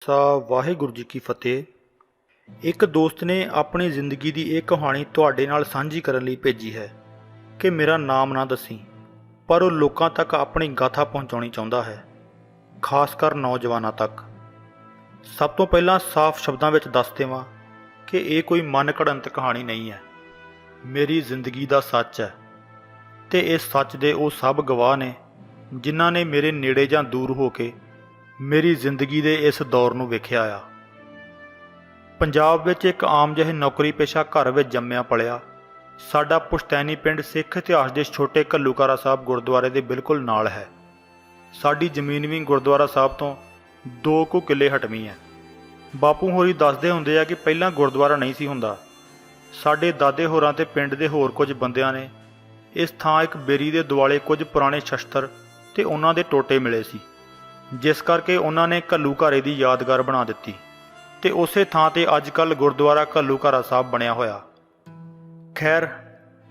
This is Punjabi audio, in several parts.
ਵਾਹਿਗੁਰੂ ਜੀ ਕੀ ਫਤਿਹ। ਇੱਕ ਦੋਸਤ ਨੇ ਆਪਣੀ ਜ਼ਿੰਦਗੀ ਦੀ ਇਹ ਕਹਾਣੀ ਤੁਹਾਡੇ ਨਾਲ ਸਾਂਝੀ ਕਰਨ ਲਈ ਭੇਜੀ ਹੈ ਕਿ ਮੇਰਾ ਨਾਮ ਨਾ ਦੱਸੀ, ਪਰ ਉਹ ਲੋਕਾਂ ਤੱਕ ਆਪਣੀ ਗਾਥਾ ਪਹੁੰਚਾਉਣੀ ਚਾਹੁੰਦਾ ਹੈ, ਖਾਸ ਕਰ ਨੌਜਵਾਨਾਂ ਤੱਕ। ਸਭ ਤੋਂ ਪਹਿਲਾਂ ਸਾਫ਼ ਸ਼ਬਦਾਂ ਵਿੱਚ ਦੱਸ ਦੇਵਾਂ ਕਿ ਇਹ ਕੋਈ ਮਨ ਘੜੰਤ ਕਹਾਣੀ ਨਹੀਂ ਹੈ, ਮੇਰੀ ਜ਼ਿੰਦਗੀ ਦਾ ਸੱਚ ਹੈ। ਤੇ ਇਸ ਸੱਚ ਦੇ ਉਹ ਸਭ ਗਵਾਹ ਨੇ ਜਿਨ੍ਹਾਂ ਨੇ ਮੇਰੇ ਨੇੜੇ ਜਾਂ ਦੂਰ ਹੋ ਕੇ ਮੇਰੀ ਜ਼ਿੰਦਗੀ ਦੇ ਇਸ ਦੌਰ ਨੂੰ ਵੇਖਿਆ ਆ। ਪੰਜਾਬ ਵਿੱਚ ਇੱਕ ਆਮ ਜਿਹੇ ਨੌਕਰੀ ਪੇਸ਼ਾ ਘਰ ਵਿੱਚ ਜੰਮਿਆ ਪਲਿਆ ਸਾਡਾ ਪੁਸ਼ਤੈਨੀ ਪਿੰਡ ਸਿੱਖ ਇਤਿਹਾਸ ਦੇ ਛੋਟੇ ਘੱਲੂਘਾਰਾ ਸਾਹਿਬ ਗੁਰਦੁਆਰੇ ਦੇ ਬਿਲਕੁਲ ਨਾਲ ਹੈ। ਸਾਡੀ ਜ਼ਮੀਨ ਵੀ ਗੁਰਦੁਆਰਾ ਸਾਹਿਬ ਤੋਂ 2 ਕੁ ਕਿੱਲੇ ਹਟਵੀਂ ਹੈ। ਬਾਪੂ ਹੋਰੀ ਦੱਸਦੇ ਹੁੰਦੇ ਆ ਕਿ ਪਹਿਲਾਂ ਗੁਰਦੁਆਰਾ ਨਹੀਂ ਸੀ ਹੁੰਦਾ। ਸਾਡੇ ਦਾਦੇ ਹੋਰਾਂ ਤੇ ਪਿੰਡ ਦੇ ਹੋਰ ਕੁਝ ਬੰਦਿਆਂ ਨੇ ਇਸ ਥਾਂ ਇੱਕ ਬੇਰੀ ਦੇ ਦੁਆਲੇ ਕੁਝ ਪੁਰਾਣੇ ਸ਼ਸਤਰ ਤੇ ਉਹਨਾਂ ਦੇ ਟੋਟੇ ਮਿਲੇ ਸੀ, ਜਿਸ ਕਰਕੇ ਉਹਨਾਂ ਨੇ ਘੱਲੂਘਾਰੇ ਦੀ ਯਾਦਗਾਰ ਬਣਾ ਦਿੱਤੀ ਤੇ ਉਸੇ ਥਾਂ ਤੇ ਅੱਜ ਕੱਲ੍ਹ ਗੁਰਦੁਆਰਾ ਘੱਲੂਘਾਰਾ ਸਾਹਿਬ ਬਣਿਆ ਹੋਇਆ। ਖੈਰ,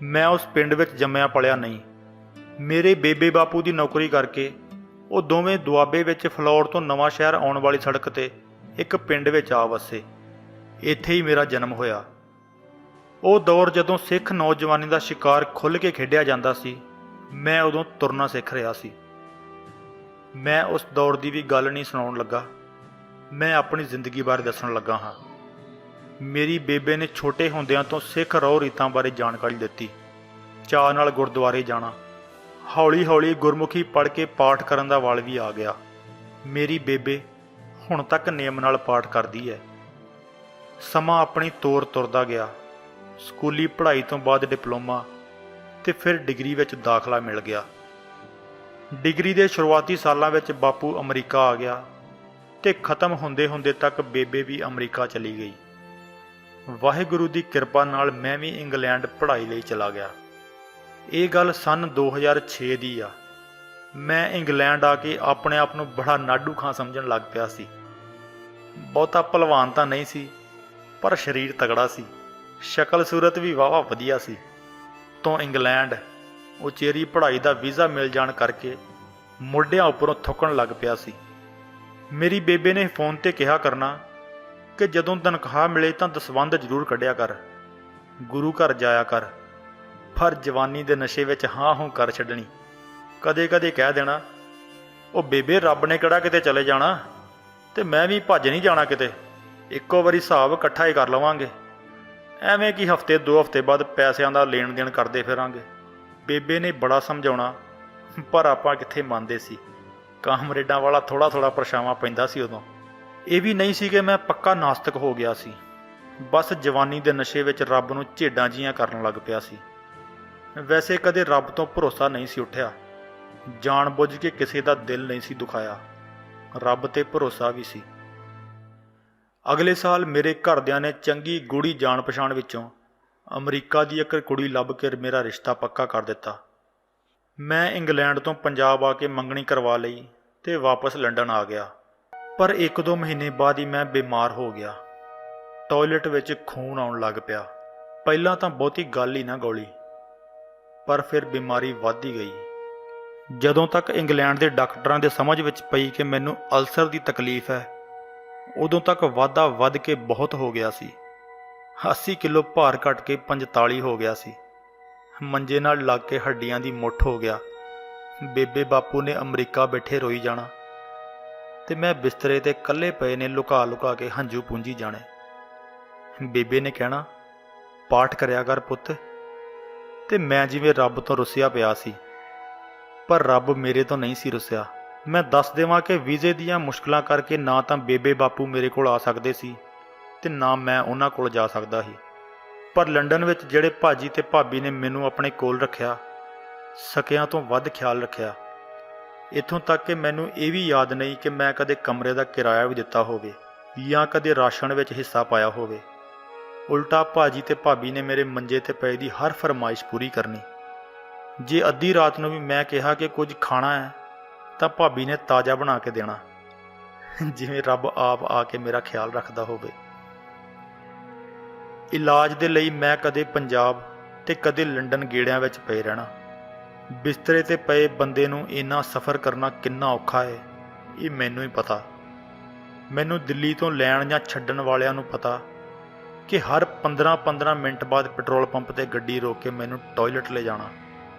ਮੈਂ ਉਸ ਪਿੰਡ ਵਿੱਚ ਜੰਮਿਆ ਪਲਿਆ ਨਹੀਂ। ਮੇਰੇ ਬੇਬੇ ਬਾਪੂ ਦੀ ਨੌਕਰੀ ਕਰਕੇ ਉਹ ਦੋਵੇਂ ਦੁਆਬੇ ਵਿੱਚ ਫਲੌਰ ਤੋਂ ਨਵਾਂ ਸ਼ਹਿਰ ਆਉਣ ਵਾਲੀ ਸੜਕ ਤੇ ਇੱਕ ਪਿੰਡ ਵਿੱਚ ਆ ਵਸੇ। ਇੱਥੇ ਹੀ ਮੇਰਾ ਜਨਮ ਹੋਇਆ। ਉਹ ਦੌਰ ਜਦੋਂ ਸਿੱਖ ਨੌਜਵਾਨੀ ਦਾ ਸ਼ਿਕਾਰ ਖੁੱਲ੍ਹ ਕੇ ਖੇਡਿਆ ਜਾਂਦਾ ਸੀ, ਮੈਂ ਉਦੋਂ ਤੁਰਨਾ ਸਿੱਖ ਰਿਹਾ ਸੀ। ਮੈਂ ਉਸ ਦੌਰ ਦੀ ਵੀ ਗੱਲ ਨਹੀਂ ਸੁਣਾਉਣ ਲੱਗਾ, ਮੈਂ ਆਪਣੀ ਜ਼ਿੰਦਗੀ ਬਾਰੇ ਦੱਸਣ ਲੱਗਾ ਹਾਂ। ਮੇਰੀ ਬੇਬੇ ਨੇ ਛੋਟੇ ਹੁੰਦਿਆਂ ਤੋਂ ਸਿੱਖ ਰਹੁ ਰੀਤਾਂ ਬਾਰੇ ਜਾਣਕਾਰੀ ਦਿੱਤੀ। ਚਾਅ ਨਾਲ ਗੁਰਦੁਆਰੇ ਜਾਣਾ, ਹੌਲੀ ਹੌਲੀ ਗੁਰਮੁਖੀ ਪੜ੍ਹ ਕੇ ਪਾਠ ਕਰਨ ਦਾ ਵੱਲ ਵੀ ਆ ਗਿਆ। ਮੇਰੀ ਬੇਬੇ ਹੁਣ ਤੱਕ ਨੇਮ ਨਾਲ ਪਾਠ ਕਰਦੀ ਹੈ। ਸਮਾਂ ਆਪਣੀ ਤੋਰ ਤੁਰਦਾ ਗਿਆ। ਸਕੂਲੀ ਪੜ੍ਹਾਈ ਤੋਂ ਬਾਅਦ ਡਿਪਲੋਮਾ ਤੇ ਫਿਰ ਡਿਗਰੀ ਵਿੱਚ ਦਾਖਲਾ ਮਿਲ ਗਿਆ। ਡਿਗਰੀ ਦੇ ਸ਼ੁਰੂਆਤੀ ਸਾਲਾਂ ਵਿੱਚ ਬਾਪੂ ਅਮਰੀਕਾ ਆ ਗਿਆ ਤੇ ਖਤਮ ਹੁੰਦੇ ਹੁੰਦੇ ਤੱਕ ਬੇਬੇ ਵੀ ਅਮਰੀਕਾ ਚਲੀ ਗਈ। ਵਾਹਿਗੁਰੂ ਦੀ ਕਿਰਪਾ ਨਾਲ ਮੈਂ ਵੀ ਇੰਗਲੈਂਡ ਪੜ੍ਹਾਈ ਲਈ ਚਲਾ ਗਿਆ। ਇਹ ਗੱਲ ਸੰਨ 2006 ਦੀ ਆ। ਮੈਂ ਇੰਗਲੈਂਡ ਆ ਕੇ ਆਪਣੇ ਆਪ ਨੂੰ ਬੜਾ ਨਾਡੂ ਖਾਂ ਸਮਝਣ ਲੱਗ ਪਿਆ ਸੀ। ਬਹੁਤਾ ਭਲਵਾਨ ਤਾਂ ਨਹੀਂ ਸੀ, ਪਰ ਸਰੀਰ ਤਗੜਾ ਸੀ। ਸ਼ਕਲ ਸੂਰਤ ਵੀ ਵਾਹਵਾ ਵਧੀਆ ਸੀ। ਤੋਂ ਇੰਗਲੈਂਡ ਉਚੇਰੀ ਪੜ੍ਹਾਈ ਦਾ ਵੀਜ਼ਾ ਮਿਲ ਜਾਣ ਕਰਕੇ ਮੋਢਿਆਂ ਉੱਪਰੋਂ ਥੁੱਕਣ ਲੱਗ ਪਿਆ ਸੀ। ਮੇਰੀ ਬੇਬੇ ਨੇ ਫੋਨ ਤੇ ਕਿਹਾ ਕਰਨਾ ਕਿ ਜਦੋਂ ਤਨਖਾਹ ਮਿਲੇ ਤਾਂ ਦਸਵੰਧ ਜ਼ਰੂਰ ਕੱਢਿਆ ਕਰ, ਗੁਰੂ ਘਰ ਜਾਇਆ ਕਰ। ਪਰ ਜਵਾਨੀ ਦੇ ਨਸ਼ੇ ਵਿੱਚ ਹਾਂ ਹੂੰ ਕਰ ਛੱਡਣੀ। ਕਦੇ ਕਦੇ ਕਹਿ ਦੇਣਾ, ਉਹ ਬੇਬੇ ਰੱਬ ਨੇ ਕਿਹੜਾ ਕਿਤੇ ਚਲੇ ਜਾਣਾ ਤੇ ਮੈਂ ਵੀ ਭੱਜ ਨਹੀਂ ਜਾਣਾ ਕਿਤੇ, ਇੱਕੋ ਵਾਰੀ ਹਿਸਾਬ ਇਕੱਠਾ ਹੀ ਕਰ ਲਵਾਂਗੇ। ਐਵੇਂ ਕਿ ਹਫ਼ਤੇ 2 ਹਫ਼ਤੇ ਬਾਅਦ ਪੈਸਿਆਂ ਦਾ ਲੈਣ ਦੇਣ ਕਰਦੇ ਫਿਰਾਂਗੇ। ਬੇਬੇ ਨੇ ਬੜਾ ਸਮਝਾਉਣਾ, ਪਰ ਆਪਾਂ ਕਿੱਥੇ ਮੰਨਦੇ ਸੀ। ਕਾਮਰੇਡਾਂ ਵਾਲਾ ਥੋੜ੍ਹਾ ਥੋੜ੍ਹਾ ਪਰਛਾਵਾਂ ਪੈਂਦਾ ਸੀ ਉਦੋਂ। ਇਹ ਵੀ ਨਹੀਂ ਸੀ ਕਿ ਮੈਂ ਪੱਕਾ ਨਾਸਤਕ ਹੋ ਗਿਆ ਸੀ, ਬਸ ਜਵਾਨੀ ਦੇ ਨਸ਼ੇ ਵਿੱਚ ਰੱਬ ਨੂੰ ਝੇਡਾਂ ਜੀਆਂ ਕਰਨ ਲੱਗ ਪਿਆ ਸੀ। ਵੈਸੇ ਕਦੇ ਰੱਬ ਤੋਂ ਭਰੋਸਾ ਨਹੀਂ ਸੀ ਉੱਠਿਆ, ਜਾਣ ਬੁੱਝ ਕੇ ਕਿਸੇ ਦਾ ਦਿਲ ਨਹੀਂ ਸੀ ਦੁਖਾਇਆ। ਰੱਬ ਤੇ ਭਰੋਸਾ ਵੀ ਸੀ। ਅਗਲੇ ਸਾਲ ਮੇਰੇ ਘਰਦਿਆਂ ਨੇ ਚੰਗੀ ਗੂੜੀ ਜਾਣ ਪਛਾਣ ਵਿੱਚੋਂ ਅਮਰੀਕਾ ਦੀ ਇੱਕ ਕੁੜੀ ਲੱਭ ਕੇ ਮੇਰਾ ਰਿਸ਼ਤਾ ਪੱਕਾ ਕਰ ਦਿੱਤਾ। ਮੈਂ ਇੰਗਲੈਂਡ ਤੋਂ ਪੰਜਾਬ ਆ ਕੇ ਮੰਗਣੀ ਕਰਵਾ ਲਈ ਤੇ ਵਾਪਸ ਲੰਡਨ ਆ ਗਿਆ। ਪਰ 1-2 ਮਹੀਨੇ ਬਾਅਦ ਹੀ ਮੈਂ ਬਿਮਾਰ ਹੋ ਗਿਆ। ਟਾਇਲਟ ਵਿੱਚ ਖੂਨ ਆਉਣ ਲੱਗ ਪਿਆ। ਪਹਿਲਾਂ ਤਾਂ ਬਹੁਤੀ ਗੱਲ ਹੀ ਨਾ ਗੌਲੀ, ਪਰ ਫਿਰ ਬਿਮਾਰੀ ਵੱਧਦੀ ਗਈ। ਜਦੋਂ ਤੱਕ ਇੰਗਲੈਂਡ ਦੇ ਡਾਕਟਰਾਂ ਦੇ ਸਮਝ ਵਿੱਚ ਪਈ ਕਿ ਮੈਨੂੰ ਅਲਸਰ ਦੀ ਤਕਲੀਫ ਹੈ, ਉਦੋਂ ਤੱਕ ਵਾਧਾ ਵੱਧ ਕੇ ਬਹੁਤ ਹੋ ਗਿਆ ਸੀ। 80 ਕਿਲੋ ਭਾਰ ਘਟ ਕੇ 45 ਹੋ ਗਿਆ ਸੀ। ਮੰਜੇ ਨਾਲ ਲੱਗ ਕੇ ਹੱਡੀਆਂ ਦੀ ਮੁੱਠ ਹੋ ਗਿਆ। ਬੇਬੇ ਬਾਪੂ ਨੇ ਅਮਰੀਕਾ ਬੈਠੇ ਰੋਈ ਜਾਣਾ ਤੇ ਮੈਂ ਬਿਸਤਰੇ ਤੇ ਇਕੱਲੇ ਪਏ ਨੇ ਲੁਕਾ ਲੁਕਾ ਕੇ ਹੰਝੂ ਪੂੰਝੀ ਜਾਣੇ। ਬੇਬੇ ਨੇ ਕਹਿਣਾ, ਪਾਠ ਕਰਿਆ ਕਰ ਪੁੱਤ। ਤੇ ਮੈਂ ਜਿਵੇਂ ਰੱਬ ਤੋਂ ਰੁੱਸਿਆ ਪਿਆ ਸੀ, ਪਰ ਰੱਬ ਮੇਰੇ ਤੋਂ ਨਹੀਂ ਸੀ ਰੁੱਸਿਆ। ਮੈਂ ਦੱਸ ਦੇਵਾਂ ਕਿ ਵੀਜ਼ੇ ਦੀਆਂ ਮੁਸ਼ਕਲਾਂ ਕਰਕੇ ਨਾ ਤਾਂ ਬੇਬੇ ਬਾਪੂ ਮੇਰੇ ਕੋਲ ਆ ਸਕਦੇ ਸੀ ਤੇ ਨਾ ਮੈਂ ਉਹਨਾਂ ਕੋਲ ਜਾ ਸਕਦਾ ਸੀ। ਪਰ ਲੰਡਨ ਵਿੱਚ ਜਿਹੜੇ ਭਾਜੀ ਤੇ ਭਾਬੀ ਨੇ ਮੈਨੂੰ ਆਪਣੇ ਕੋਲ ਰੱਖਿਆ, ਸਕਿਆਂ ਤੋਂ ਵੱਧ ਖਿਆਲ ਰੱਖਿਆ। ਇੱਥੋਂ ਤੱਕ ਕਿ ਮੈਨੂੰ ਇਹ ਵੀ ਯਾਦ ਨਹੀਂ ਕਿ ਮੈਂ ਕਦੇ ਕਮਰੇ ਦਾ ਕਿਰਾਇਆ ਵੀ ਦਿੱਤਾ ਹੋਵੇ ਜਾਂ ਕਦੇ ਰਾਸ਼ਨ ਵਿੱਚ ਹਿੱਸਾ ਪਾਇਆ ਹੋਵੇ। ਉਲਟਾ ਭਾਜੀ ਤੇ ਭਾਬੀ ਨੇ ਮੇਰੇ ਮੰਜੇ ਤੇ ਪਏ ਦੀ ਹਰ ਫਰਮਾਇਸ਼ ਪੂਰੀ ਕਰਨੀ। ਜੇ ਅੱਧੀ ਰਾਤ ਨੂੰ ਵੀ ਮੈਂ ਕਿਹਾ ਕਿ ਕੁਝ ਖਾਣਾ ਹੈ ਤਾਂ ਭਾਬੀ ਨੇ ਤਾਜ਼ਾ ਬਣਾ ਕੇ ਦੇਣਾ, ਜਿਵੇਂ ਰੱਬ ਆਪ ਆ ਕੇ ਮੇਰਾ ਖਿਆਲ ਰੱਖਦਾ ਹੋਵੇ। ਇਲਾਜ ਦੇ ਲਈ ਮੈਂ ਕਦੇ ਪੰਜਾਬ ਤੇ ਕਦੇ ਲੰਡਨ ਗੇੜਿਆਂ ਵਿੱਚ ਪਏ ਰਹਿਣਾ। ਬਿਸਤਰੇ ਤੇ ਪਏ ਬੰਦੇ ਨੂੰ ਇੰਨਾ ਸਫ਼ਰ ਕਰਨਾ ਕਿੰਨਾ ਔਖਾ ਹੈ, ਇਹ ਮੈਨੂੰ ਹੀ ਪਤਾ। ਮੈਨੂੰ ਦਿੱਲੀ ਤੋਂ ਲੈਣ ਜਾਂ ਛੱਡਣ ਵਾਲਿਆਂ ਨੂੰ ਪਤਾ ਕਿ ਹਰ 15-15 ਮਿੰਟ ਬਾਅਦ ਪੈਟਰੋਲ ਪੰਪ ਤੇ ਗੱਡੀ ਰੋਕ ਕੇ ਮੈਨੂੰ ਟਾਇਲਟ ਲੈ ਜਾਣਾ।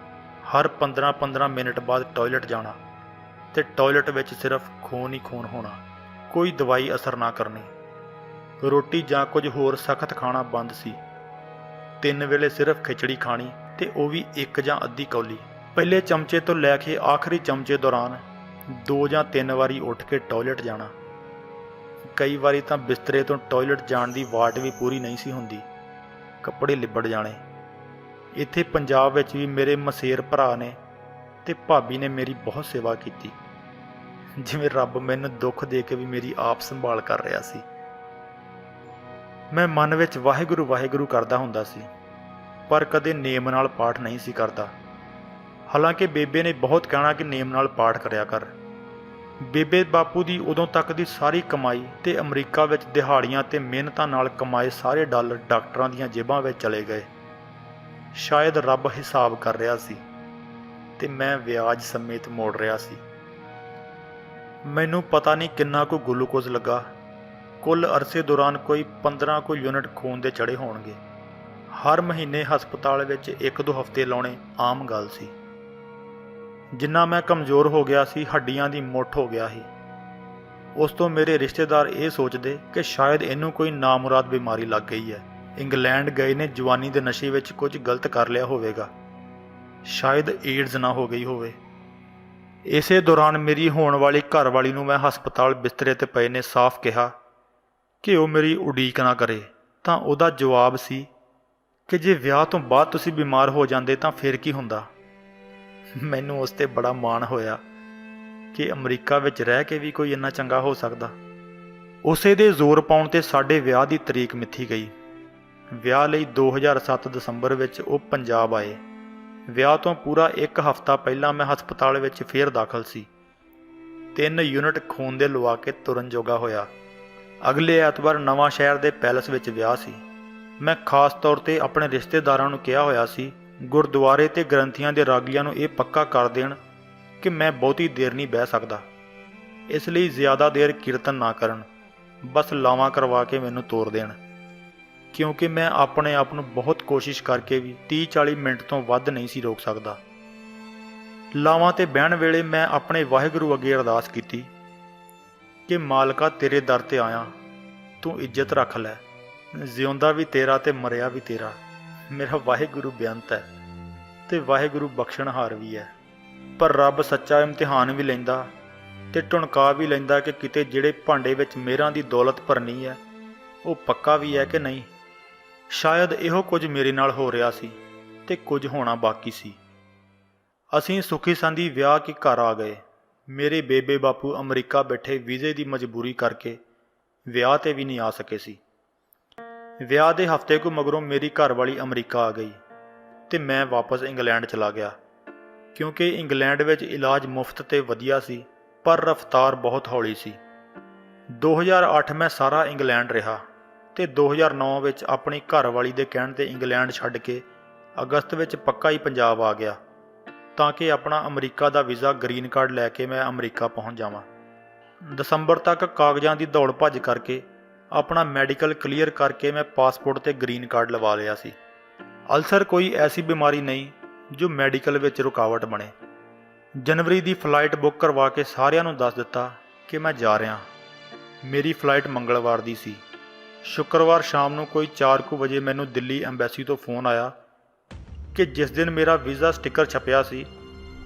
ਹਰ 15-15 ਮਿੰਟ ਬਾਅਦ ਟਾਇਲਟ ਜਾਣਾ ਤੇ ਟਾਇਲਟ ਵਿੱਚ ਸਿਰਫ ਖੂਨ ਹੀ ਖੂਨ ਹੋਣਾ, ਕੋਈ ਦਵਾਈ ਅਸਰ ਨਾ ਕਰਨੀ। ਰੋਟੀ ਜਾਂ ਕੁਝ ਹੋਰ ਸਖਤ ਖਾਣਾ ਬੰਦ ਸੀ। 3 ਵੇਲੇ ਸਿਰਫ ਖਿਚੜੀ ਖਾਣੀ ਤੇ ਉਹ ਵੀ 1 ਜਾਂ ਅੱਧੀ ਕੌਲੀ। ਪਹਿਲੇ ਚਮਚੇ ਤੋਂ ਲੈ ਕੇ ਆਖਰੀ ਚਮਚੇ ਦੌਰਾਨ 2 ਜਾਂ 3 ਵਾਰੀ ਉੱਠ ਕੇ ਟਾਇਲਟ ਜਾਣਾ। ਕਈ ਵਾਰੀ ਤਾਂ ਬਿਸਤਰੇ ਤੋਂ ਟਾਇਲਟ ਜਾਣ ਦੀ ਵਾਟ ਵੀ ਪੂਰੀ ਨਹੀਂ ਸੀ ਹੁੰਦੀ, ਕੱਪੜੇ ਲਿਬੜ ਜਾਣੇ। ਇੱਥੇ ਪੰਜਾਬ ਵਿੱਚ ਵੀ ਮੇਰੇ ਮਸੇਰ ਭਰਾ ਨੇ ਤੇ ਭਾਬੀ ਨੇ ਮੇਰੀ ਬਹੁਤ ਸੇਵਾ ਕੀਤੀ, ਜਿਵੇਂ ਰੱਬ ਮੈਨੂੰ ਦੁੱਖ ਦੇ ਕੇ ਵੀ ਮੇਰੀ ਆਪ ਸੰਭਾਲ ਕਰ ਰਿਹਾ ਸੀ। ਮੈਂ ਮਨ ਵਿੱਚ ਵਾਹਿਗੁਰੂ ਵਾਹਿਗੁਰੂ ਕਰਦਾ ਹੁੰਦਾ ਸੀ, ਪਰ ਕਦੇ ਨੇਮ ਨਾਲ ਪਾਠ ਨਹੀਂ ਸੀ ਕਰਦਾ। ਹਾਲਾਂਕਿ ਬੇਬੇ ਨੇ ਬਹੁਤ ਕਹਿਣਾ ਕਿ ਨੇਮ ਨਾਲ ਪਾਠ ਕਰਿਆ ਕਰ। ਬੇਬੇ ਬਾਪੂ ਦੀ ਉਦੋਂ ਤੱਕ ਦੀ ਸਾਰੀ ਕਮਾਈ ਤੇ ਅਮਰੀਕਾ ਵਿੱਚ ਦਿਹਾੜੀਆਂ ਤੇ ਮਿਹਨਤਾਂ ਨਾਲ ਕਮਾਏ ਸਾਰੇ ਡਾਲਰ ਡਾਕਟਰਾਂ ਦੀਆਂ ਜੇਬਾਂ ਵਿੱਚ ਚਲੇ ਗਏ। ਸ਼ਾਇਦ ਰੱਬ ਹਿਸਾਬ ਕਰ ਰਿਹਾ ਸੀ ਤੇ ਮੈਂ ਵਿਆਜ ਸਮੇਤ ਮੋੜ ਰਿਹਾ ਸੀ। ਮੈਨੂੰ ਪਤਾ ਨਹੀਂ ਕਿੰਨਾ ਕੁ ਗਲੂਕੋਜ਼ ਲੱਗਾ। ਕੁੱਲ ਅਰਸੇ ਦੌਰਾਨ ਕੋਈ 15 ਕੁ ਯੂਨਿਟ ਖੂਨ ਦੇ ਚੜ੍ਹੇ ਹੋਣਗੇ। ਹਰ ਮਹੀਨੇ ਹਸਪਤਾਲ ਵਿੱਚ 1-2 ਹਫ਼ਤੇ ਲਾਉਣੇ ਆਮ ਗੱਲ ਸੀ। ਜਿੰਨਾ ਮੈਂ ਕਮਜ਼ੋਰ ਹੋ ਗਿਆ ਸੀ, ਹੱਡੀਆਂ ਦੀ ਮੁੱਠ ਹੋ ਗਿਆ ਸੀ। ਉਸ ਤੋਂ ਮੇਰੇ ਰਿਸ਼ਤੇਦਾਰ ਇਹ ਸੋਚਦੇ ਕਿ ਸ਼ਾਇਦ ਇਹਨੂੰ ਕੋਈ ਨਾਮੁਰਾਦ ਬਿਮਾਰੀ ਲੱਗ ਗਈ ਹੈ। ਇੰਗਲੈਂਡ ਗਏ ਨੇ ਜਵਾਨੀ ਦੇ ਨਸ਼ੇ ਵਿੱਚ ਕੁਝ ਗਲਤ ਕਰ ਲਿਆ ਹੋਵੇਗਾ, ਸ਼ਾਇਦ ਏਡਜ਼ ਨਾ ਹੋ ਗਈ ਹੋਵੇ। ਇਸੇ ਦੌਰਾਨ ਮੇਰੀ ਹੋਣ ਵਾਲੀ ਘਰਵਾਲੀ ਨੂੰ ਮੈਂ ਹਸਪਤਾਲ ਬਿਸਤਰੇ ਤੇ ਪਏ ਨੇ ਸਾਫ਼ ਕਿਹਾ ਕਿ ਉਹ ਮੇਰੀ ਉਡੀਕ ਨਾ ਕਰੇ, ਤਾਂ ਉਹਦਾ ਜਵਾਬ ਸੀ ਕਿ ਜੇ ਵਿਆਹ ਤੋਂ ਬਾਅਦ ਤੁਸੀਂ ਬਿਮਾਰ ਹੋ ਜਾਂਦੇ ਤਾਂ ਫਿਰ ਕੀ ਹੁੰਦਾ। ਮੈਨੂੰ ਉਸ 'ਤੇ ਬੜਾ ਮਾਣ ਹੋਇਆ ਕਿ ਅਮਰੀਕਾ ਵਿੱਚ ਰਹਿ ਕੇ ਵੀ ਕੋਈ ਇੰਨਾ ਚੰਗਾ ਹੋ ਸਕਦਾ। ਉਸੇ ਦੇ ਜ਼ੋਰ ਪਾਉਣ 'ਤੇ ਸਾਡੇ ਵਿਆਹ ਦੀ ਤਰੀਕ ਮਿੱਥੀ ਗਈ। ਵਿਆਹ ਲਈ 2007 ਦਸੰਬਰ ਵਿੱਚ ਉਹ ਪੰਜਾਬ ਆਏ। ਵਿਆਹ ਤੋਂ ਪੂਰਾ 1 ਹਫ਼ਤਾ ਪਹਿਲਾਂ ਮੈਂ ਹਸਪਤਾਲ ਵਿੱਚ ਫੇਰ ਦਾਖਲ ਸੀ। 3 ਯੂਨਿਟ ਖੂਨ ਦੇ ਲਵਾ ਕੇ ਤੁਰਨ ਜੋਗਾ ਹੋਇਆ। ਅਗਲੇ ਐਤਵਾਰ ਨਵਾਂ ਸ਼ਹਿਰ ਦੇ ਪੈਲਸ ਵਿੱਚ ਵਿਆਹ ਸੀ। ਮੈਂ ਖਾਸ ਤੌਰ 'ਤੇ ਆਪਣੇ ਰਿਸ਼ਤੇਦਾਰਾਂ ਨੂੰ ਕਿਹਾ ਹੋਇਆ ਸੀ ਗੁਰਦੁਆਰੇ ਤੇ ਗ੍ਰੰਥੀਆਂ ਦੇ ਰਾਗੀਆਂ ਨੂੰ ਇਹ ਪੱਕਾ ਕਰ ਦੇਣ ਕਿ ਮੈਂ ਬਹੁਤੀ ਦੇਰ ਨਹੀਂ ਬਹਿ ਸਕਦਾ, ਇਸ ਲਈ ਜ਼ਿਆਦਾ ਦੇਰ ਕੀਰਤਨ ਨਾ ਕਰਨ, ਬਸ ਲਾਵਾਂ ਕਰਵਾ ਕੇ ਮੈਨੂੰ ਤੋਰ ਦੇਣ। ਕਿਉਂਕਿ ਮੈਂ ਆਪਣੇ ਆਪ ਨੂੰ ਬਹੁਤ ਕੋਸ਼ਿਸ਼ ਕਰਕੇ ਵੀ 30-40 ਮਿੰਟ ਤੋਂ ਵੱਧ ਨਹੀਂ ਸੀ ਰੋਕ ਸਕਦਾ। ਲਾਵਾਂ ਤੇ ਬਹਿਣ ਵੇਲੇ ਮੈਂ ਆਪਣੇ ਵਾਹਿਗੁਰੂ ਅੱਗੇ ਅਰਦਾਸ ਕੀਤੀ ਕਿ ਮਾਲਕਾ ਤੇਰੇ ਦਰ ਤੇ ਆਇਆ, ਤੂੰ ਇੱਜ਼ਤ ਰੱਖ ਲੈ, ਜਿਉਂਦਾ ਵੀ ਤੇਰਾ ਤੇ ਮਰਿਆ ਵੀ ਤੇਰਾ। ਮੇਰਾ ਵਾਹਿਗੁਰੂ ਬੇਅੰਤ ਹੈ ਤੇ ਵਾਹਿਗੁਰੂ ਬਖਸ਼ਣਹਾਰ ਵੀ ਹੈ। ਪਰ ਰੱਬ ਸੱਚਾ ਇਮਤਿਹਾਨ ਵੀ ਲੈਂਦਾ ਤੇ ਟੁਣਕਾ ਵੀ ਲੈਂਦਾ ਕਿ ਕਿਤੇ ਜਿਹੜੇ ਭਾਂਡੇ ਵਿੱਚ ਮਿਹਰਾਂ ਦੀ ਦੌਲਤ ਭਰਨੀ ਹੈ ਉਹ ਪੱਕਾ ਵੀ ਹੈ ਕਿ ਨਹੀਂ। ਸ਼ਾਇਦ ਇਹੋ ਕੁਝ ਮੇਰੇ ਨਾਲ ਹੋ ਰਿਹਾ ਸੀ ਤੇ ਕੁਝ ਹੋਣਾ ਬਾਕੀ ਸੀ। ਅਸੀਂ ਸੁਖੀ ਸਾਂਦੀ ਵਿਆਹ ਕੇ ਘਰ ਆ ਗਏ। ਮੇਰੇ ਬੇਬੇ ਬਾਪੂ ਅਮਰੀਕਾ ਬੈਠੇ ਵੀਜ਼ੇ ਦੀ ਮਜਬੂਰੀ ਕਰਕੇ ਵਿਆਹ ਤੇ ਵੀ ਨਹੀਂ ਆ ਸਕੇ ਸੀ। ਵਿਆਹ ਦੇ ਹਫ਼ਤੇ ਕੁ ਮਗਰੋਂ ਮੇਰੀ ਘਰਵਾਲੀ ਅਮਰੀਕਾ ਆ ਗਈ ਤੇ ਮੈਂ ਵਾਪਸ ਇੰਗਲੈਂਡ ਚਲਾ ਗਿਆ। ਕਿਉਂਕਿ ਇੰਗਲੈਂਡ ਵਿੱਚ ਇਲਾਜ ਮੁਫਤ ਤੇ ਵਧੀਆ ਸੀ, ਪਰ ਰਫ਼ਤਾਰ ਬਹੁਤ ਹੌਲੀ ਸੀ। 2008 ਮੈਂ ਸਾਰਾ ਇੰਗਲੈਂਡ ਰਿਹਾ ਤੇ 2009 ਵਿੱਚ ਆਪਣੀ ਘਰਵਾਲੀ ਦੇ ਕਹਿਣ ਤੇ ਇੰਗਲੈਂਡ ਛੱਡ ਕੇ ਅਗਸਤ ਵਿੱਚ ਪੱਕਾ ਹੀ ਪੰਜਾਬ ਆ ਗਿਆ, ਤਾਂ ਕਿ ਆਪਣਾ ਅਮਰੀਕਾ ਦਾ ਵੀਜ਼ਾ ਗ੍ਰੀਨ ਕਾਰਡ ਲੈ ਕੇ ਮੈਂ ਅਮਰੀਕਾ ਪਹੁੰਚ ਜਾਵਾਂ। ਦਸੰਬਰ ਤੱਕ ਕਾਗਜ਼ਾਂ ਦੀ ਦੌੜ ਭੱਜ ਕਰਕੇ ਆਪਣਾ ਮੈਡੀਕਲ ਕਲੀਅਰ ਕਰਕੇ ਮੈਂ ਪਾਸਪੋਰਟ ਤੇ ਗ੍ਰੀਨ ਕਾਰਡ ਲਵਾ ਲਿਆ ਸੀ। ਅਲਸਰ ਕੋਈ ਐਸੀ ਬਿਮਾਰੀ ਨਹੀਂ ਜੋ ਮੈਡੀਕਲ ਵਿੱਚ ਰੁਕਾਵਟ ਬਣੇ। ਜਨਵਰੀ ਦੀ ਫਲਾਈਟ ਬੁੱਕ ਕਰਵਾ ਕੇ ਸਾਰਿਆਂ ਨੂੰ ਦੱਸ ਦਿੱਤਾ ਕਿ ਮੈਂ ਜਾ ਰਿਹਾ। ਮੇਰੀ ਫਲਾਈਟ ਮੰਗਲਵਾਰ ਦੀ ਸੀ। ਸ਼ੁੱਕਰਵਾਰ ਸ਼ਾਮ ਨੂੰ ਕੋਈ 4 ਕੁ ਵਜੇ ਮੈਨੂੰ ਦਿੱਲੀ ਐਮਬੈਸੀ ਤੋਂ ਫੋਨ ਆਇਆ ਕਿ ਜਿਸ ਦਿਨ ਮੇਰਾ ਵੀਜ਼ਾ ਸਟicker ਛਪਿਆ ਸੀ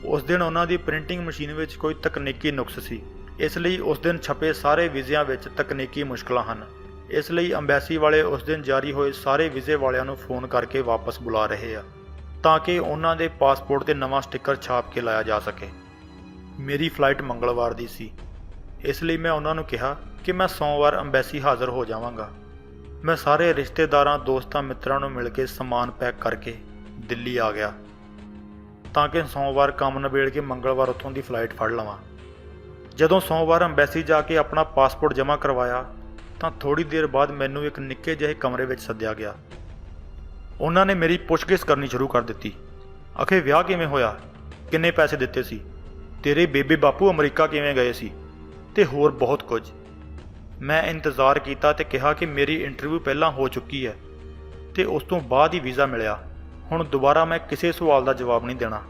ਉਸ ਦਿਨ ਉਹਨਾਂ ਦੀ ਪ੍ਰਿੰਟਿੰਗ ਮਸ਼ੀਨ ਵਿੱਚ ਕੋਈ ਤਕਨੀਕੀ ਨੁਕਸ ਸੀ। ਇਸ ਲਈ ਉਸ ਦਿਨ ਛਪੇ ਸਾਰੇ ਵੀਜ਼ਿਆਂ ਵਿੱਚ ਤਕਨੀਕੀ ਮੁਸ਼ਕਲਾਂ ਹਨ। ਇਸ ਲਈ ਅੰਬੈਸੀ ਵਾਲੇ ਉਸ ਦਿਨ ਜਾਰੀ ਹੋਏ ਸਾਰੇ ਵੀਜ਼ੇ ਵਾਲਿਆਂ ਨੂੰ ਫੋਨ ਕਰਕੇ ਵਾਪਸ ਬੁਲਾ ਰਹੇ ਆ, ਤਾਂ ਕਿ ਉਹਨਾਂ ਦੇ ਪਾਸਪੋਰਟ 'ਤੇ ਨਵਾਂ ਸਟicker ਛਾਪ ਕੇ ਲਾਇਆ ਜਾ ਸਕੇ। ਮੇਰੀ ਫਲਾਈਟ ਮੰਗਲਵਾਰ ਦੀ ਸੀ, ਇਸ ਲਈ ਮੈਂ ਉਹਨਾਂ ਨੂੰ ਕਿਹਾ ਕਿ ਮੈਂ ਸੋਮਵਾਰ ਅੰਬੈਸੀ ਹਾਜ਼ਰ ਹੋ ਜਾਵਾਂਗਾ। ਮੈਂ ਸਾਰੇ ਰਿਸ਼ਤੇਦਾਰਾਂ ਦੋਸਤਾਂ ਮਿੱਤਰਾਂ ਨੂੰ ਮਿਲ ਕੇ ਸਮਾਨ ਪੈਕ ਕਰਕੇ ਦਿੱਲੀ ਆ ਗਿਆ, ਤਾਂ ਕਿ ਸੋਮਵਾਰ ਕੰਮ ਨਿਬੇੜ ਕੇ ਮੰਗਲਵਾਰ ਉੱਥੋਂ ਦੀ ਫਲਾਈਟ ਫੜ ਲਵਾਂ। ਜਦੋਂ ਸੋਮਵਾਰ ਅੰਬੈਸੀ ਜਾ ਕੇ ਆਪਣਾ ਪਾਸਪੋਰਟ ਜਮ੍ਹਾਂ ਕਰਵਾਇਆ ਤਾਂ ਥੋੜ੍ਹੀ ਦੇਰ ਬਾਅਦ ਮੈਨੂੰ ਇੱਕ ਨਿੱਕੇ ਜਿਹੇ ਕਮਰੇ ਵਿੱਚ ਸੱਦਿਆ ਗਿਆ। ਉਹਨਾਂ ਨੇ ਮੇਰੀ ਪੁੱਛਗਿੱਛ ਕਰਨੀ ਸ਼ੁਰੂ ਕਰ ਦਿੱਤੀ। ਆਖੇ ਵਿਆਹ ਕਿਵੇਂ ਹੋਇਆ, ਕਿੰਨੇ ਪੈਸੇ ਦਿੱਤੇ ਸੀ, ਤੇਰੇ ਬੇਬੇ ਬਾਪੂ ਅਮਰੀਕਾ ਕਿਵੇਂ ਗਏ ਸੀ, ਤੇ ਹੋਰ ਬਹੁਤ ਕੁਝ। ਮੈਂ ਇੰਤਜ਼ਾਰ ਕੀਤਾ ਤੇ ਕਿਹਾ ਕਿ ਮੇਰੀ ਇੰਟਰਵਿਊ ਪਹਿਲਾਂ ਹੋ ਚੁੱਕੀ ਹੈ ਤੇ ਉਸ ਤੋਂ ਬਾਅਦ ਹੀ ਵੀਜ਼ਾ ਮਿਲਿਆ। ਹੁਣ ਦੁਬਾਰਾ ਮੈਂ ਕਿਸੇ ਸਵਾਲ ਦਾ ਜਵਾਬ ਨਹੀਂ ਦੇਣਾ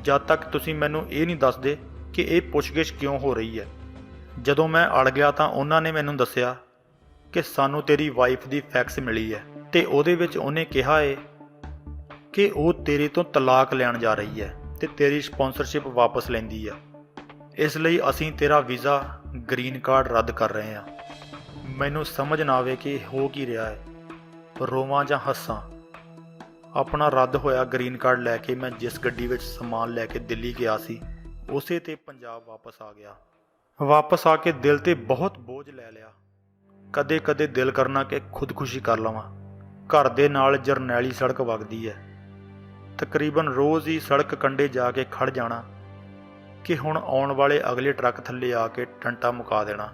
ਜਦ ਤੱਕ ਤੁਸੀਂ ਮੈਨੂੰ ਇਹ ਨਹੀਂ ਦੱਸਦੇ ਕਿ ਇਹ ਪੁੱਛਗਿੱਛ ਕਿਉਂ ਹੋ ਰਹੀ ਹੈ। ਜਦੋਂ ਮੈਂ ਅੜ ਗਿਆ ਤਾਂ ਉਹਨਾਂ ਨੇ ਮੈਨੂੰ ਦੱਸਿਆ ਕਿ ਸਾਨੂੰ ਤੇਰੀ ਵਾਈਫ ਦੀ ਫੈਕਸ ਮਿਲੀ ਹੈ ਤੇ ਉਹਦੇ ਵਿੱਚ ਉਹਨੇ ਕਿਹਾ ਏ ਕਿ ਉਹ ਤੇਰੇ ਤੋਂ ਤਲਾਕ ਲੈਣ ਜਾ ਰਹੀ ਹੈ ਤੇ ਤੇਰੀ ਸਪਾਂਸਰਸ਼ਿਪ ਵਾਪਸ ਲੈਂਦੀ ਹੈ। ਇਸ ਲਈ ਅਸੀਂ ਤੇਰਾ ਵੀਜ਼ਾ ਗ੍ਰੀਨ ਕਾਰਡ ਰੱਦ ਕਰ ਰਹੇ ਹਾਂ। ਮੈਨੂੰ ਸਮਝ ਨਾ ਆਵੇ ਕਿ ਹੋ ਕੀ ਰਿਹਾ ਹੈ, ਰੋਵਾਂ ਜਾਂ ਹੱਸਾਂ। ਆਪਣਾ ਰੱਦ ਹੋਇਆ ਗ੍ਰੀਨ ਕਾਰਡ ਲੈ ਕੇ ਮੈਂ ਜਿਸ ਗੱਡੀ ਵਿੱਚ ਸਮਾਨ ਲੈ ਕੇ ਦਿੱਲੀ ਗਿਆ ਸੀ ਉਸੇ ਤੇ ਪੰਜਾਬ ਵਾਪਸ ਆ ਗਿਆ। ਵਾਪਸ ਆ ਕੇ ਦਿਲ ਤੇ ਬਹੁਤ ਬੋਝ ਲੈ ਲਿਆ। ਕਦੇ ਕਦੇ ਦਿਲ ਕਰਨਾ ਕਿ ਖੁਦਕੁਸ਼ੀ ਕਰ ਲਵਾਂ। ਘਰ ਦੇ ਨਾਲ ਜਰਨੈਲੀ ਸੜਕ ਵਗਦੀ ਹੈ। ਤਕਰੀਬਨ ਰੋਜ਼ ਹੀ ਸੜਕ ਕੰਢੇ ਜਾ ਕੇ ਖੜ ਜਾਣਾ ਕਿ ਹੁਣ ਆਉਣ ਵਾਲੇ ਅਗਲੇ ਟਰੱਕ ਥੱਲੇ ਆ ਕੇ ਟੰਟਾ ਮੁਕਾ ਦੇਣਾ।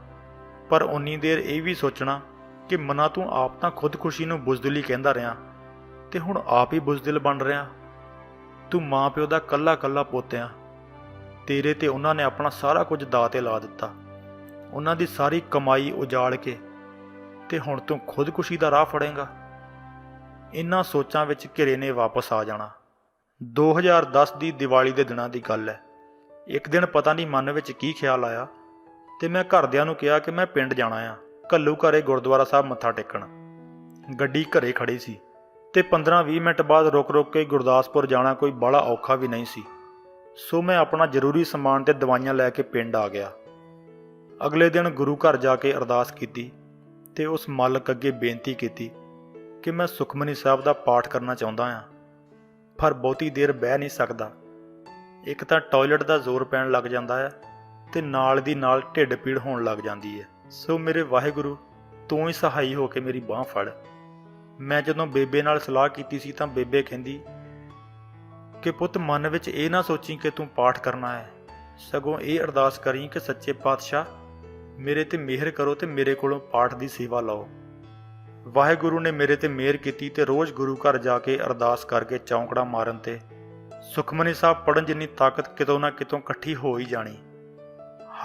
ਪਰ ਉਨੀ ਦੇਰ ਇਹ ਵੀ ਸੋਚਣਾ ਕਿ ਮਨਾ ਤੂੰ ਆਪ ਤਾਂ ਖੁਦਕੁਸ਼ੀ ਨੂੰ ਬੁਜ਼ਦਿਲੀ ਕਹਿੰਦਾ ਰਿਹਾ ਤੇ ਹੁਣ ਆਪ ਹੀ ਬੁਜ਼ਦਿਲ ਬਣ ਰਿਹਾ। ਤੂੰ ਮਾਂ ਪਿਓ ਦਾ ਕੱਲਾ ਕੱਲਾ ਪੋਤਿਆਂ, ਤੇਰੇ ਤੇ ਉਹਨਾਂ ਨੇ ਆਪਣਾ ਸਾਰਾ ਕੁਝ ਦਾਅ ਤੇ ਲਾ ਦਿੱਤਾ, ਉਹਨਾਂ ਦੀ ਸਾਰੀ ਕਮਾਈ ਉਜਾੜ ਕੇ, ਤੇ ਹੁਣ ਤੂੰ ਖੁਦਕੁਸ਼ੀ ਦਾ ਰਾਹ ਫੜੇਂਗਾ। ਇਨ੍ਹਾਂ ਸੋਚਾਂ ਵਿੱਚ ਘਿਰੇ ਨੇ ਵਾਪਸ ਆ ਜਾਣਾ। 2010 ਦੀ ਦੀਵਾਲੀ ਦੇ ਦਿਨਾਂ ਦੀ ਗੱਲ ਹੈ। ਇੱਕ ਦਿਨ ਪਤਾ ਨਹੀਂ ਮਨ ਵਿੱਚ ਕੀ ਖਿਆਲ ਆਇਆ ਤੇ ਮੈਂ ਘਰਦਿਆਂ ਨੂੰ ਕਿਹਾ ਕਿ ਮੈਂ ਪਿੰਡ ਜਾਣਾ ਆ, ਘੱਲੂ ਘਰੇ ਗੁਰਦੁਆਰਾ ਸਾਹਿਬ ਮੱਥਾ ਟੇਕਣ। ਗੱਡੀ ਘਰੇ ਖੜੀ ਸੀ ਤੇ 15-20 ਮਿੰਟ ਬਾਅਦ ਰੁਕ ਕੇ ਗੁਰਦਾਸਪੁਰ ਜਾਣਾ ਕੋਈ ਬਾਹਲਾ ਔਖਾ ਵੀ ਨਹੀਂ ਸੀ। ਸੋ ਮੈਂ ਆਪਣਾ ਜ਼ਰੂਰੀ ਸਮਾਨ ਤੇ ਦਵਾਈਆਂ ਲੈ ਕੇ ਪਿੰਡ ਆ ਗਿਆ। ਅਗਲੇ ਦਿਨ ਗੁਰੂ ਘਰ ਜਾ ਕੇ ਅਰਦਾਸ ਕੀਤੀ ਤੇ ਉਸ ਮਾਲਕ ਅੱਗੇ ਬੇਨਤੀ ਕੀਤੀ ਕਿ ਮੈਂ ਸੁਖਮਨੀ ਸਾਹਿਬ ਦਾ ਪਾਠ ਕਰਨਾ ਚਾਹੁੰਦਾ ਹਾਂ, ਪਰ ਬਹੁਤੀ ਦੇਰ ਬਹਿ ਨਹੀਂ ਸਕਦਾ। ਇੱਕ ਤਾਂ ਟਾਇਲਟ ਦਾ ਜ਼ੋਰ ਪੈਣ ਲੱਗ ਜਾਂਦਾ ਹੈ ਤੇ ਨਾਲ ਦੀ ਨਾਲ ਢਿੱਡ ਪੀੜ ਹੋਣ ਲੱਗ ਜਾਂਦੀ ਹੈ। ਸੋ ਮੇਰੇ ਵਾਹਿਗੁਰੂ, ਤੂੰ ਹੀ ਸਹਾਈ ਹੋ ਕੇ ਮੇਰੀ ਬਾਂਹ ਫੜ। ਮੈਂ ਜਦੋਂ ਬੇਬੇ ਨਾਲ ਸਲਾਹ ਕੀਤੀ ਸੀ ਤਾਂ ਬੇਬੇ ਕਹਿੰਦੀ ਕਿ ਪੁੱਤ, ਮਨ ਵਿੱਚ ਇਹ ਨਾ ਸੋਚੀ ਕਿ ਤੂੰ ਪਾਠ ਕਰਨਾ ਹੈ, ਸਗੋਂ ਇਹ ਅਰਦਾਸ ਕਰੀ ਕਿ ਸੱਚੇ ਪਾਤਸ਼ਾਹ ਮੇਰੇ ਤੇ ਮਿਹਰ ਕਰੋ ਤੇ ਮੇਰੇ ਕੋਲੋਂ ਪਾਠ ਦੀ ਸੇਵਾ ਲਓ। ਵਾਹਿਗੁਰੂ ਨੇ ਮੇਰੇ ਤੇ ਮਿਹਰ ਕੀਤੀ ਤੇ ਰੋਜ਼ ਗੁਰੂ ਘਰ ਜਾ ਕੇ ਅਰਦਾਸ ਕਰਕੇ ਚੌਂਕੜਾ ਮਾਰਨ ਤੇ ਸੁਖਮਨੀ ਸਾਹਿਬ ਪੜ੍ਹਨ ਜਿੰਨੀ ਤਾਕਤ ਕਿਤੋਂ ਨਾ ਕਿਤੋਂ ਇਕੱਠੀ ਹੋ ਹੀ ਜਾਣੀ।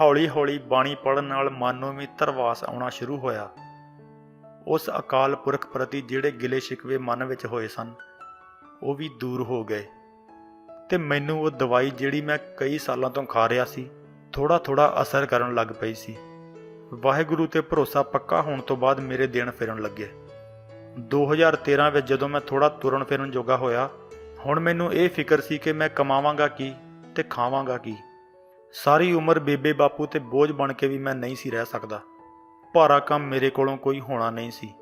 ਹੌਲੀ ਹੌਲੀ ਬਾਣੀ ਪੜ੍ਹਨ ਨਾਲ ਮਨ ਨੂੰ ਵੀ ਧਰਵਾਸ ਆਉਣਾ ਸ਼ੁਰੂ ਹੋਇਆ। ਉਸ ਅਕਾਲ ਪੁਰਖ ਪ੍ਰਤੀ ਜਿਹੜੇ ਗਿਲੇ ਸ਼ਿਕਵੇ ਮਨ ਵਿੱਚ ਹੋਏ ਸਨ ਉਹ ਵੀ ਦੂਰ ਹੋ ਗਏ ਤੇ ਮੈਨੂੰ ਉਹ ਦਵਾਈ ਜਿਹੜੀ ਮੈਂ ਕਈ ਸਾਲਾਂ ਤੋਂ ਖਾ ਰਿਹਾ ਸੀ ਥੋੜਾ ਥੋੜਾ ਅਸਰ ਕਰਨ ਲੱਗ ਪਈ ਸੀ। ਵਾਹਿਗੁਰੂ ਤੇ ਭਰੋਸਾ ਪੱਕਾ ਹੋਣ ਤੋਂ ਬਾਅਦ ਮੇਰੇ ਦਿਨ ਫਿਰਨ ਲੱਗੇ। 2013 ਵਿੱਚ ਜਦੋਂ ਮੈਂ ਥੋੜਾ ਤੁਰਨ ਫਿਰਨ ਜੋਗਾ ਹੋਇਆ, ਹੁਣ ਮੈਨੂੰ ਇਹ ਫਿਕਰ ਸੀ ਕਿ ਮੈਂ ਕਮਾਵਾਂਗਾ ਕੀ ਤੇ ਖਾਵਾਂਗਾ ਕੀ। ਸਾਰੀ ਉਮਰ ਬੇਬੇ ਬਾਪੂ ਤੇ ਬੋਝ ਬਣ ਕੇ ਵੀ ਮੈਂ ਨਹੀਂ ਸੀ ਰਹਿ ਸਕਦਾ। ਭਾਰਾ ਕੰਮ ਮੇਰੇ ਕੋਲੋਂ ਕੋਈ ਹੋਣਾ ਨਹੀਂ ਸੀ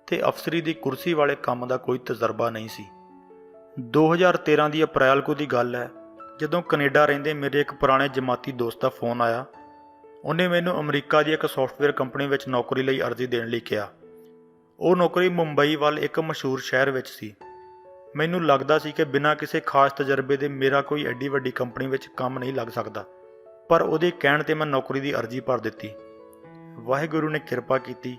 ਤੇ ਅਫਸਰੀ ਦੀ ਕੁਰਸੀ ਵਾਲੇ ਕੰਮ ਦਾ ਕੋਈ ਤਜਰਬਾ ਨਹੀਂ ਸੀ। 2013 ਦੀ ਅਪ੍ਰੈਲ ਦੀ ਗੱਲ ਹੈ, ਜਦੋਂ ਕੈਨੇਡਾ ਰਹਿੰਦੇ ਮੇਰੇ ਇੱਕ ਪੁਰਾਣੇ ਜਮਾਤੀ ਦੋਸਤ ਦਾ ਫੋਨ ਆਇਆ। ਉਹਨੇ ਮੈਨੂੰ ਅਮਰੀਕਾ ਦੀ ਇੱਕ ਸੌਫਟਵੇਅਰ ਕੰਪਨੀ ਵਿੱਚ ਨੌਕਰੀ ਲਈ ਅਰਜ਼ੀ ਦੇਣ ਲਈ ਕਿਹਾ। ਉਹ ਨੌਕਰੀ ਮੁੰਬਈ ਵੱਲ ਇੱਕ ਮਸ਼ਹੂਰ ਸ਼ਹਿਰ ਵਿੱਚ ਸੀ। ਮੈਨੂੰ ਲੱਗਦਾ ਸੀ ਕਿ ਬਿਨਾਂ ਕਿਸੇ ਖਾਸ ਤਜਰਬੇ ਦੇ ਮੇਰਾ ਕੋਈ ਐਡੀ ਵੱਡੀ ਕੰਪਨੀ ਵਿੱਚ ਕੰਮ ਨਹੀਂ ਲੱਗ ਸਕਦਾ, ਪਰ ਉਹਦੇ ਕਹਿਣ ਤੇ ਮੈਂ ਨੌਕਰੀ ਦੀ ਅਰਜ਼ੀ ਭਰ ਦਿੱਤੀ। ਵਾਹਿਗੁਰੂ ਨੇ ਕਿਰਪਾ ਕੀਤੀ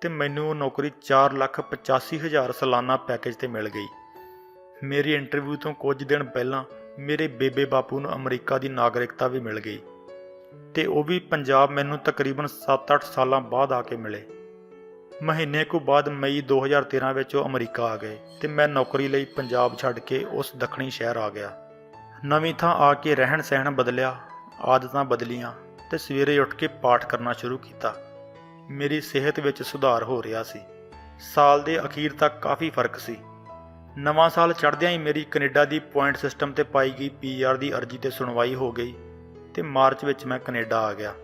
ਤੇ ਮੈਨੂੰ ਉਹ ਨੌਕਰੀ 4,85,000 ਸਾਲਾਨਾ ਪੈਕੇਜ ਤੇ ਮਿਲ ਗਈ। ਮੇਰੀ ਇੰਟਰਵਿਊ ਤੋਂ ਕੁਝ ਦਿਨ ਪਹਿਲਾਂ ਮੇਰੇ ਬੇਬੇ ਬਾਪੂ ਨੂੰ ਅਮਰੀਕਾ ਦੀ ਨਾਗਰਿਕਤਾ ਵੀ ਮਿਲ ਗਈ ਤੇ ਉਹ ਵੀ ਪੰਜਾਬ ਮੈਨੂੰ ਤਕਰੀਬਨ 7-8 ਸਾਲਾਂ ਬਾਅਦ ਆ ਕੇ ਮਿਲੇ। ਮਹੀਨੇ ਕੁ ਬਾਅਦ ਮਈ 2013 ਵਿੱਚ ਉਹ ਅਮਰੀਕਾ ਆ ਗਏ ਤੇ ਮੈਂ ਨੌਕਰੀ ਲਈ ਪੰਜਾਬ ਛੱਡ ਕੇ ਉਸ ਦੱਖਣੀ ਸ਼ਹਿਰ ਆ ਗਿਆ। ਨਵੀਂ ਥਾਂ ਆ ਕੇ ਰਹਿਣ ਸਹਿਣ ਬਦਲਿਆ, ਆਦਤਾਂ ਬਦਲੀਆਂ ਤੇ ਸਵੇਰੇ ਉੱਠ ਕੇ ਪਾਠ ਕਰਨਾ ਸ਼ੁਰੂ ਕੀਤਾ। ਮੇਰੀ ਸਿਹਤ ਵਿੱਚ ਸੁਧਾਰ ਹੋ ਰਿਹਾ ਸੀ। ਸਾਲ ਦੇ ਅਖੀਰ ਤੱਕ ਕਾਫੀ ਫਰਕ ਸੀ। ਨਵਾਂ ਸਾਲ ਚੜ੍ਹਦਿਆਂ ਹੀ ਮੇਰੀ ਕੈਨੇਡਾ ਦੀ ਪੁਆਇੰਟ ਸਿਸਟਮ ਤੇ ਪਾਈ ਗਈ PR ਦੀ ਅਰਜ਼ੀ ਤੇ ਸੁਣਵਾਈ ਹੋ ਗਈ ਤੇ ਮਾਰਚ ਵਿੱਚ ਮੈਂ ਕੈਨੇਡਾ ਆ ਗਿਆ।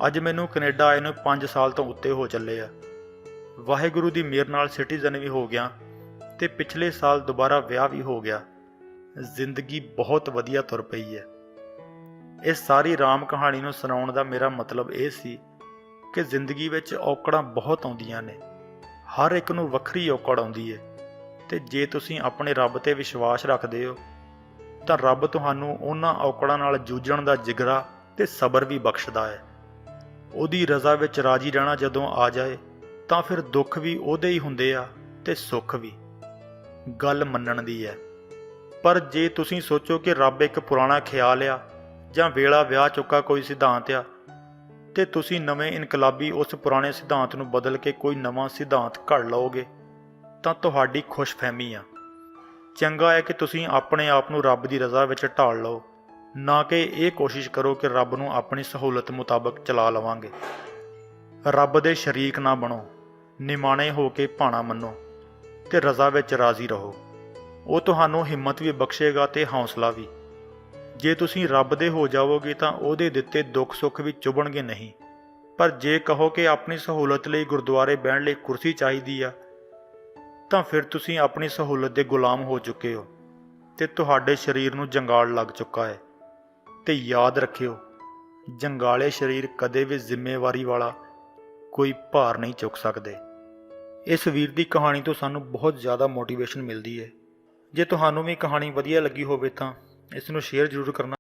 ਅੱਜ ਮੈਨੂੰ ਕੈਨੇਡਾ ਆਏ ਨੂੰ 5 ਸਾਲ ਤੋਂ ਉੱਤੇ ਹੋ ਚੱਲੇ ਆ। ਵਾਹਿਗੁਰੂ ਦੀ ਮਿਹਰ ਨਾਲ ਸਿਟੀਜ਼ਨ ਵੀ ਹੋ ਗਿਆ ਤੇ ਪਿਛਲੇ ਸਾਲ ਦੁਬਾਰਾ ਵਿਆਹ ਵੀ ਹੋ ਗਿਆ। ਜ਼ਿੰਦਗੀ ਬਹੁਤ ਵਧੀਆ ਤੁਰ ਪਈ ਹੈ। ਇਸ ਸਾਰੀ ਰਾਮ ਕਹਾਣੀ ਨੂੰ ਸੁਣਾਉਣ ਦਾ ਮੇਰਾ ਮਤਲਬ ਇਹ ਸੀ ਕਿ ਜ਼ਿੰਦਗੀ ਵਿੱਚ ਔਕੜਾਂ ਬਹੁਤ ਆਉਂਦੀਆਂ ਨੇ। ਹਰ ਇੱਕ ਨੂੰ ਵੱਖਰੀ ਔਕੜ ਆਉਂਦੀ ਹੈ ਤੇ ਜੇ ਤੁਸੀਂ ਆਪਣੇ ਰੱਬ ਤੇ ਵਿਸ਼ਵਾਸ ਰੱਖਦੇ ਹੋ ਤਾਂ ਰੱਬ ਤੁਹਾਨੂੰ ਉਹਨਾਂ ਔਕੜਾਂ ਨਾਲ ਜੂਝਣ ਦਾ ਜਿਗਰਾ ਤੇ ਸਬਰ ਵੀ ਬਖਸ਼ਦਾ ਹੈ। ਉਹਦੀ ਰਜ਼ਾ ਵਿੱਚ ਰਾਜੀ ਰਹਿਣਾ ਜਦੋਂ ਆ ਜਾਏ ਤਾਂ ਫਿਰ ਦੁੱਖ ਵੀ ਉਹਦੇ ਹੀ ਹੁੰਦੇ ਆ ਤੇ ਸੁੱਖ ਵੀ। ਗੱਲ ਮੰਨਣ ਦੀ ਹੈ। ਪਰ ਜੇ ਤੁਸੀਂ ਸੋਚੋ ਕਿ ਰੱਬ ਇੱਕ ਪੁਰਾਣਾ ਖਿਆਲ ਆ ਜਾਂ ਵੇਲਾ ਵਿਆਹ ਚੁੱਕਾ ਕੋਈ ਸਿਧਾਂਤ ਆ ਤੇ ਤੁਸੀਂ ਨਵੇਂ ਇਨਕਲਾਬੀ ਉਸ ਪੁਰਾਣੇ ਸਿਧਾਂਤ ਨੂੰ ਬਦਲ ਕੇ ਕੋਈ ਨਵਾਂ ਸਿਧਾਂਤ ਘੜ ਲਓਗੇ ਤਾਂ ਤੁਹਾਡੀ ਖੁਸ਼ਫਹਿਮੀ ਆ। ਚੰਗਾ ਹੈ ਕਿ ਤੁਸੀਂ ਆਪਣੇ ਆਪ ਨੂੰ ਰੱਬ ਦੀ ਰਜ਼ਾ ਵਿੱਚ ਢਾਲ ਲਓ, ਨਾ ਕਿ ਇਹ ਕੋਸ਼ਿਸ਼ ਕਰੋ ਕਿ ਰੱਬ ਨੂੰ ਆਪਣੀ ਸਹੂਲਤ ਮੁਤਾਬਕ ਚਲਾ ਲਵਾਂਗੇ। ਰੱਬ ਦੇ ਸ਼ਰੀਕ ਨਾ ਬਣੋ, ਨਿਮਾਣੇ ਹੋ ਕੇ ਭਾਣਾ ਮੰਨੋ ਤੇ ਰਜ਼ਾ ਵਿੱਚ ਰਾਜ਼ੀ ਰਹੋ। ਉਹ ਤੁਹਾਨੂੰ ਹਿੰਮਤ ਵੀ ਬਖਸ਼ੇਗਾ ਤੇ ਹੌਸਲਾ ਵੀ। ਜੇ ਤੁਸੀਂ ਰੱਬ ਦੇ ਹੋ ਜਾਵੋਗੇ ਤਾਂ ਉਹਦੇ ਦਿੱਤੇ ਦੁੱਖ ਸੁੱਖ ਵੀ ਚੁਭਣਗੇ ਨਹੀਂ। ਪਰ ਜੇ ਕਹੋ ਕਿ ਆਪਣੀ ਸਹੂਲਤ ਲਈ ਗੁਰਦੁਆਰੇ ਬਹਿਣ ਲਈ ਕੁਰਸੀ ਚਾਹੀਦੀ ਆ, ਤਾਂ ਫਿਰ ਤੁਸੀਂ ਆਪਣੀ ਸਹੂਲਤ ਦੇ ਗੁਲਾਮ ਹੋ ਚੁੱਕੇ ਹੋ ਤੇ ਤੁਹਾਡੇ ਸਰੀਰ ਨੂੰ ਜੰਗਾਲ ਲੱਗ ਚੁੱਕਾ ਹੈ। ਤੇ ਯਾਦ ਰੱਖਿਓ, ਜੰਗਾਲੇ ਸਰੀਰ ਕਦੇ ਵੀ ਜ਼ਿੰਮੇਵਾਰੀ ਵਾਲਾ ਕੋਈ ਭਾਰ ਨਹੀਂ ਚੁੱਕ ਸਕਦੇ। ਇਸ ਵੀਰ ਦੀ ਕਹਾਣੀ ਤੋਂ ਸਾਨੂੰ ਬਹੁਤ ਜ਼ਿਆਦਾ ਮੋਟੀਵੇਸ਼ਨ ਮਿਲਦੀ ਹੈ। ਜੇ ਤੁਹਾਨੂੰ ਵੀ ਕਹਾਣੀ ਵਧੀਆ ਲੱਗੀ ਹੋਵੇ ਤਾਂ ਇਸ ਨੂੰ ਸ਼ੇਅਰ ਜ਼ਰੂਰ ਕਰਨਾ।